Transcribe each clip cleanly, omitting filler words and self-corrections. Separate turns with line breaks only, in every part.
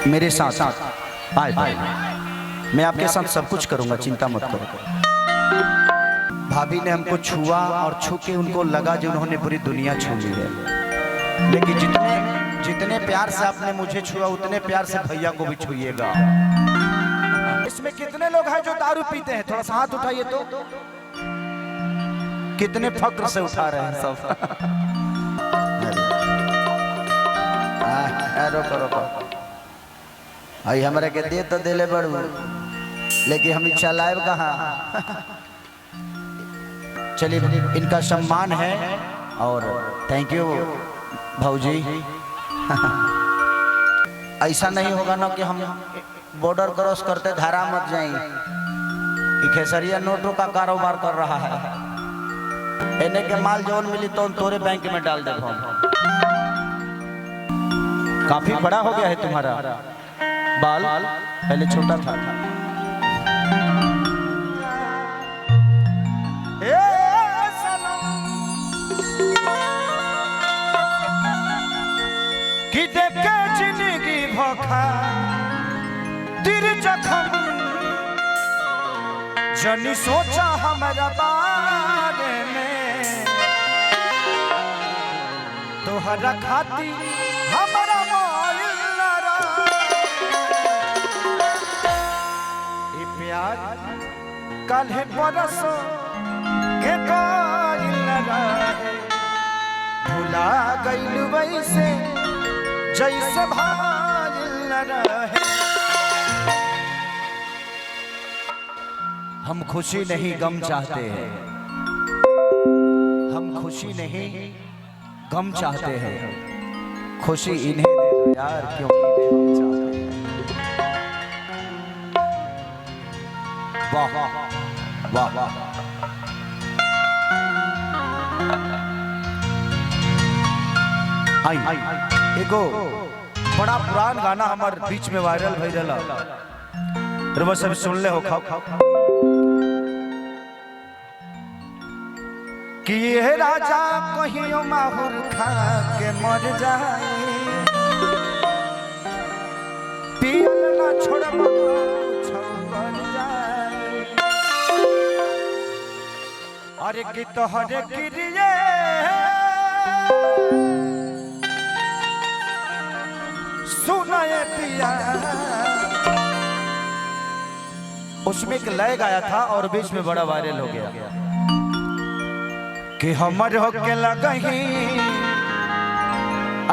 मेरे साथ आए भाई, मैं आपके साथ सब कुछ करूंगा, चिंता मत करो। भाभी ने हमको छुआ और छू के उनको लगा जो उन्होंने पूरी दुनिया छू ली है। लेकिन जितने प्यार से आपने मुझे छुआ उतने प्यार से भैया को भी छुइएगा। इसमें कितने लोग हैं जो दारू पीते हैं? थोड़ा सा हाथ उठाइए तो। कितने फक्र से उठा रहे हैं सब। रोको रोको, आई हमारे के दिए तो दिले बड़ू, लेकिन हम चलाए कहाँ। चलिए, इनका सम्मान है और थैंक यू भाऊजी। ऐसा नहीं होगा ना कि हम बॉर्डर क्रॉस करते धारा मत जाएं कि खेसरिया नोटों का कारोबार कर रहा है। इन्हें के माल जोन मिली तो तोरे बैंक में डाल दे। काफी बड़ा हो गया है तुम्हारा बाल, पहले छोटा था। कि देखे जिंदगी भोखा तिर जखम, जनी सोचा हमारा बारे में, तोहरा खाती हमारा प्यार कल है बरसों के भुला गईल वैसे जैसे भाईल रहे। हम खुशी नहीं गम चाहते हैं, हम खुशी नहीं गम चाहते हैं। खुशी इन्हें दे दो यार, क्योंकि इन्हें हम चाहते हैं। वाह वाह वाह। आई एगो बड़ा पुरान गाना हमारे बीच में वायरल भई रहा, रवा सब सुन ले हो खाओ कि ये राजा कहियो माहुर खा के मर जाए, पियल ना छोड़ब अरे की तोहरे किरिए सुनाए पिया। उसमें एक लय गाया था और बीच में बड़ा वायरल हो गया कि हमर हो के लगही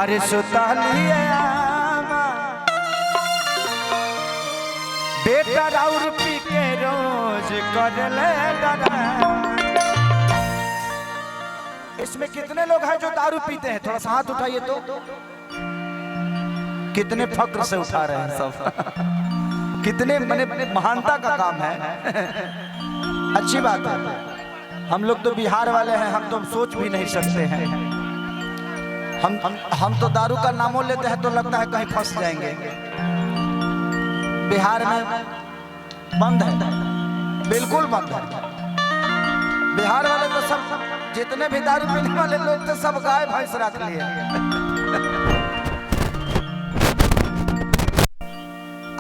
अरे सुतालिए बेटा राउर पी के रोज कर ले डरा। इसमें कितने लोग हैं जो दारू पीते हैं? थोड़ा सा हाथ उठाइए तो। कितने फक्र से उठा रहे हैं सब। कितने महानता का काम है। अच्छी बात है। हम लोग तो बिहार वाले हैं, हम तो सोच भी नहीं सकते हैं। हम तो दारू का नामों लेते हैं तो लगता है कहीं फंस जाएंगे। बिहार में बंद है, बिल्कुल बंद है। बिहार वाले तो सब, जितने भी दारू पीने वाले लोग थे सब गाय भैंस रख लिए।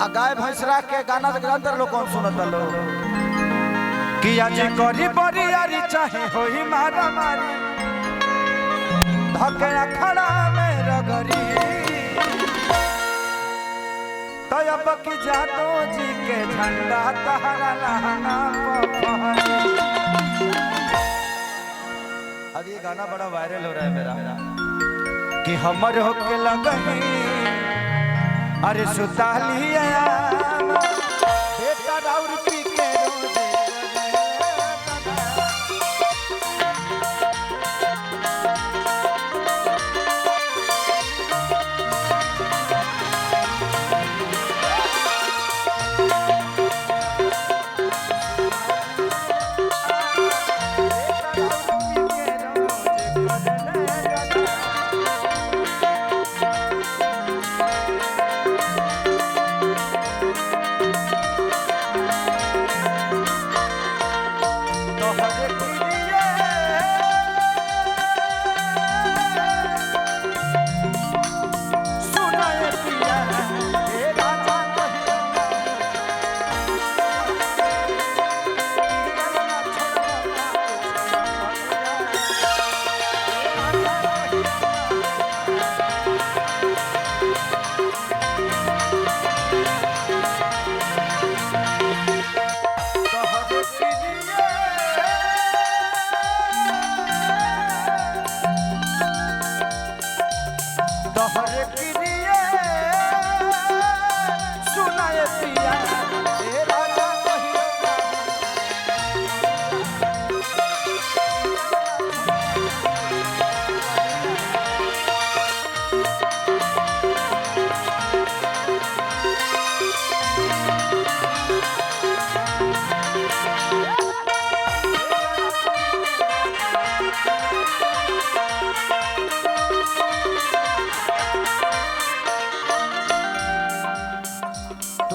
गाय भैंस रख के गाना अंदर लोग कौन सुनता लोग कि आज करी बड़ी यारी चाहे होई मारा मारी धके अखड़ा में रगरी, तो अब की जादो जी के झंडा तहरा लहना पफहरी। अब ये गाना बड़ा वायरल हो रहा है मेरा कि हमर हो के लगही अरे सुतालिया बेटा राउर पी के रोज।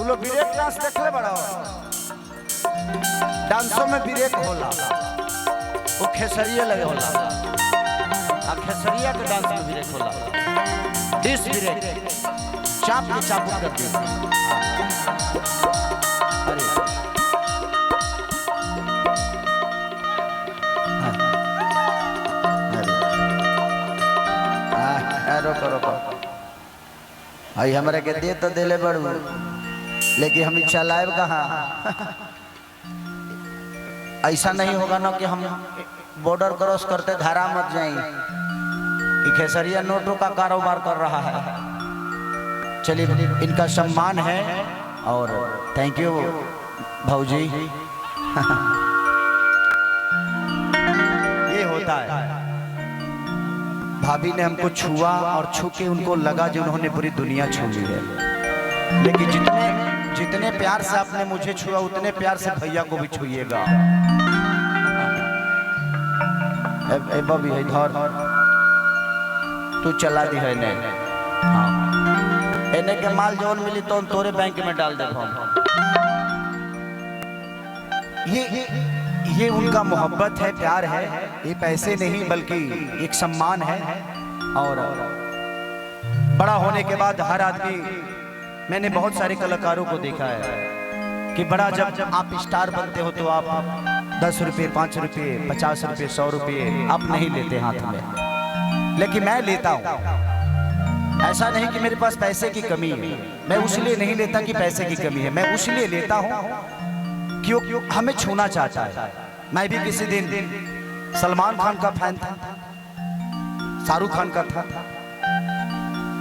तू लोग ब्रेक डांस देखले बड़ा डांसों में ब्रेक होला वो खेसरिया लगे होला आ खेसरिया के डांस में ब्रेक होला डिस ब्रेक चाप के चाप कर दे अरे रोको रोको आई हमारे के दे तो दिले बड़ू लेकिन हम चलाए कहाँ ऐसा नहीं होगा ना कि हम बॉर्डर क्रॉस करते धारा मत जाएं कि खेसरिया नोटों का कारोबार कर रहा है। चलिए इनका सम्मान है और थैंक यू भाऊजी ये होता है। भाभी ने हमको छुआ और छू के उनको लगा जो उन्होंने पूरी दुनिया छू ली है। लेकिन जितने प्यार से आपने मुझे छुआ उतने प्यार से भैया को भी छुइएगा। बबी है धर तू चला दी है ने हाँ एने के माल जोन मिली तो तोरे बैंक में डाल दे ये उनका मोहब्बत है प्यार है। ये पैसे नहीं बल्कि एक सम्मान है। और बड़ा होने के बाद हर आदमी मैंने बहुत सारे कलाकारों को देखा है कि बड़ा जब आप स्टार बनते हो तो आप 10 रुपये 5 रुपये 50 रुपये 100 रुपये आप नहीं लेते हाथ में, लेकिन मैं लेता हूँ। ऐसा नहीं कि मेरे पास पैसे की कमी है, मैं उसलिए नहीं लेता कि पैसे की कमी है, मैं उसलिए लेता हूँ क्यों हमें छूना चाहता है। मैं भी किसी दिन सलमान खान का फैन था, शाहरुख खान का था,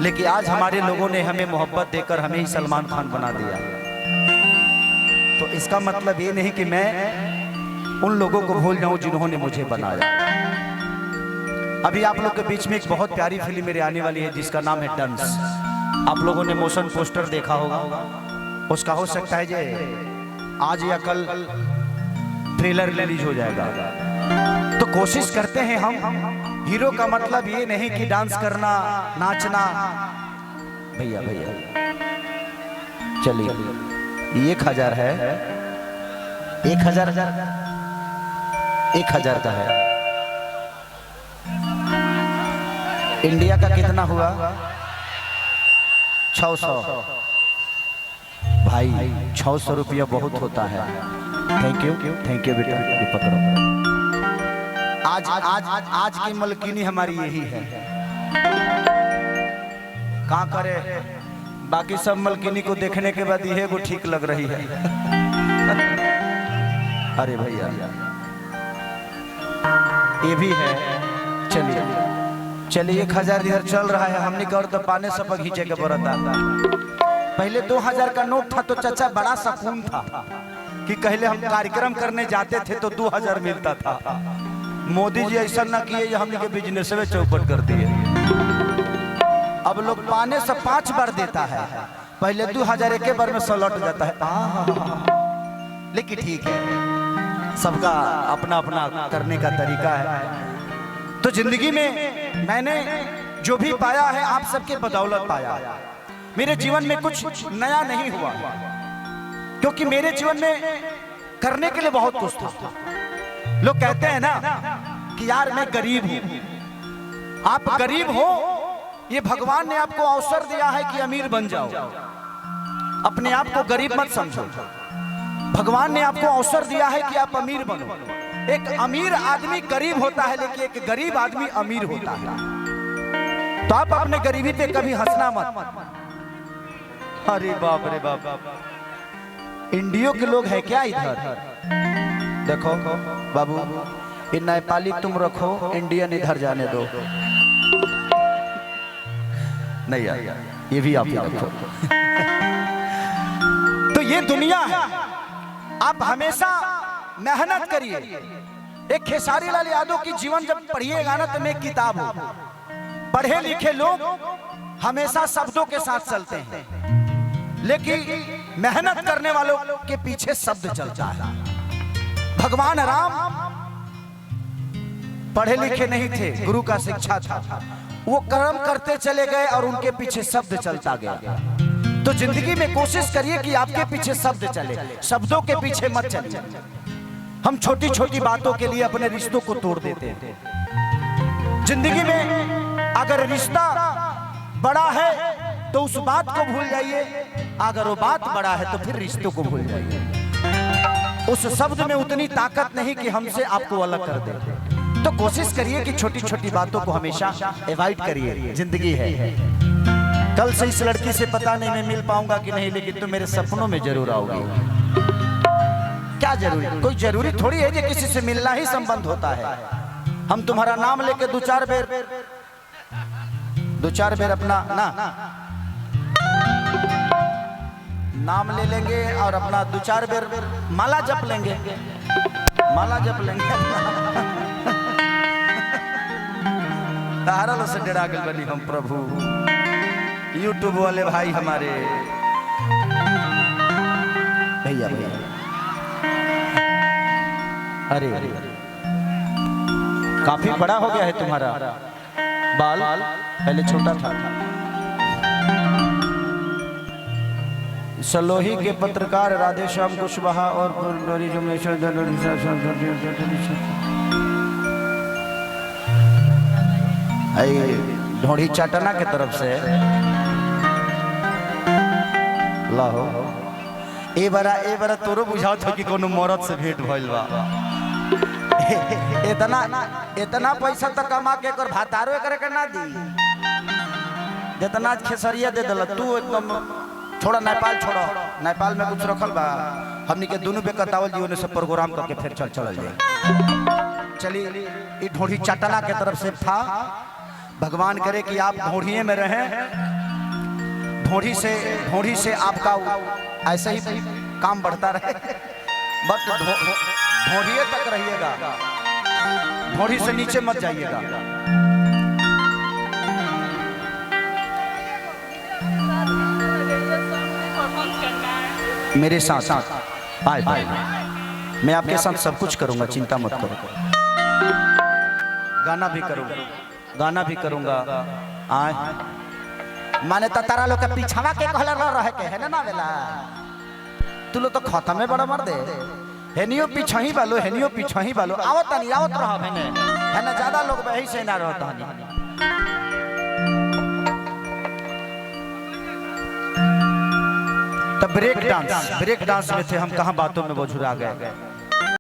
लेकिन आज हमारे लोगों ने हमें मोहब्बत देकर हमें ही सलमान खान बना दिया। तो इसका मतलब ये नहीं कि मैं उन लोगों को भूल जाऊं जिन्होंने मुझे बनाया। अभी आप लोग के बीच में एक बहुत प्यारी फिल्म मेरे आने वाली है जिसका नाम है डंस। आप लोगों ने मोशन पोस्टर देखा होगा, उसका हो सकता है जे आज या कल ट्रेलर रिलीज हो जाएगा। तो कोशिश करते हैं हम, हीरो का मतलब ये नहीं कि डांस करना नाचना। भैया भैया चलिए 1000 है, 1000 का है। इंडिया का कितना हुआ? 600। भाई 600 रुपया बहुत होता है। थैंक यू बेटा, ये पकड़ो। आज की मलकिनी हमारी यही है। कहाँ करे, बाकी सब मलकिनी को देखने के बाद यह वो ठीक लग रही है। अरे भैया ये भी है। चलिए 1000 इधर चल रहा है, हमने कर तो पाने सब घींचे के बरता। पहले 2000 का नोट था तो चाचा बड़ा सुकून था कि पहले हम कार्यक्रम करने जाते थे तो 2000 मिलता था। मोदी जी ऐसा ना किए, हमने के बिजनेस में चौपट कर दिए। अब लोग पाने से 5 बार देता है, पहले 2000 एक बार में 100 लौट जाता है। लेकिन ठीक है, सबका अपना अपना करने का तरीका है। तो जिंदगी में मैंने जो भी पाया है आप सबके बदौलत पाया। मेरे जीवन में कुछ नया नहीं हुआ, क्योंकि मेरे जीवन में करने के लिए बहुत कुछ था। लोग कहते हैं ना कि यार मैं गरीब हूं। आप गरीब हो, ये भगवान ने आपको अवसर दिया है कि अमीर बन जाओ। अपने आप को गरीब मत समझो, भगवान ने आपको अवसर दिया है कि आप अमीर बनो। एक अमीर आदमी गरीब होता है, लेकिन एक गरीब आदमी अमीर होता है। तो आप अपने गरीबी पे कभी हंसना मत। अरे बाप रे बाप, इंडियो के लोग हैं क्या इधर? देखो बाबू, ये नेपाली तुम रखो, इंडियन इधर जाने दो। नहीं यार, ये भी आप ही रखो। तो ये दुनिया है, आप हमेशा मेहनत करिए। एक खेसारी लाल यादव की जीवन जब पढ़िएगा ना तो मैं किताब हूं। पढ़े लिखे लोग हमेशा शब्दों के साथ चलते हैं, लेकिन मेहनत करने वालों के पीछे शब्द चलता है। भगवान राम पढ़े लिखे नहीं थे, गुरु का शिक्षा था। वो कर्म करते चले गए और उनके पीछे शब्द चलता गया। तो जिंदगी में कोशिश करिए कि आपके पीछे शब्द चले, शब्दों के पीछे मत चलिए। हम छोटी छोटी बातों के लिए अपने रिश्तों को तोड़ देते हैं। जिंदगी में अगर रिश्ता बड़ा है तो उस बात को भूल जाइए, अगर वो बात बड़ा है तो फिर रिश्तों को भूल जाइए। उस शब्द में उतनी ताकत नहीं कि हमसे आपको अलग कर दे। तो कोशिश करिए कि छोटी छोटी बातों को हमेशा अवॉइड करिए। जिंदगी है, कल से इस लड़की से पता नहीं मैं मिल पाऊंगा कि नहीं, लेकिन तुम मेरे सपनों में जरूर आओगी। क्या जरूरी, कोई जरूरी थोड़ी है कि किसी से मिलना ही संबंध होता है। हम तुम्हारा नाम लेके दो चार बेर अपना नाम ले लेंगे और अपना दो चार बेर माला जप लेंगे, तारा से डरा गल बनी हम प्रभु। यूट्यूब वाले भाई हमारे भैया अरे काफी बड़ा हो गया है तुम्हारा बाल, पहले छोटा था। सलोही के पत्रकार राधेश्याम कुशवाहा और ढोड़ी चाटना के तरफ से लाहो ए बारा तोरो बुझाओ था कि कोनो मरद से भेंट भइल बा। इतना पैसा तो कमा के कर भातारो करे के ना दी, जितना खेसरिया दे दल तू एकदम। थोड़ा नेपाल छोड़ो, नेपाल में कुछ रखल बा, हमनी के दोनों पे कतावल जीवन से प्रोग्राम करके फिर चल जाए। चलिए ये ढोड़ी चटना के तरफ से था। भगवान करे कि आप ढोड़िए में रहें, ढोड़ी से आपका ऐसे ही काम बढ़ता रहे, बट ढोड़िए तक रहिएगा, ढोड़ी से नीचे मत जाइएगा। मेरे साथ बाय बाय, मैं आपके साथ सब कुछ करूंगा, चिंता मत करो। गाना भी करूंगा। आए माने तो तारा लोग के पीछावा के कहला रह के है ना वेला, तू लो तो खाता में बड़ा मर दे। हेनियो पीछही बालो आवत रहा है ना, ज्यादा लोग वही से ना रहता है। तब ब्रेक डांस में थे हम, कहां बातों में वो झुरा गए।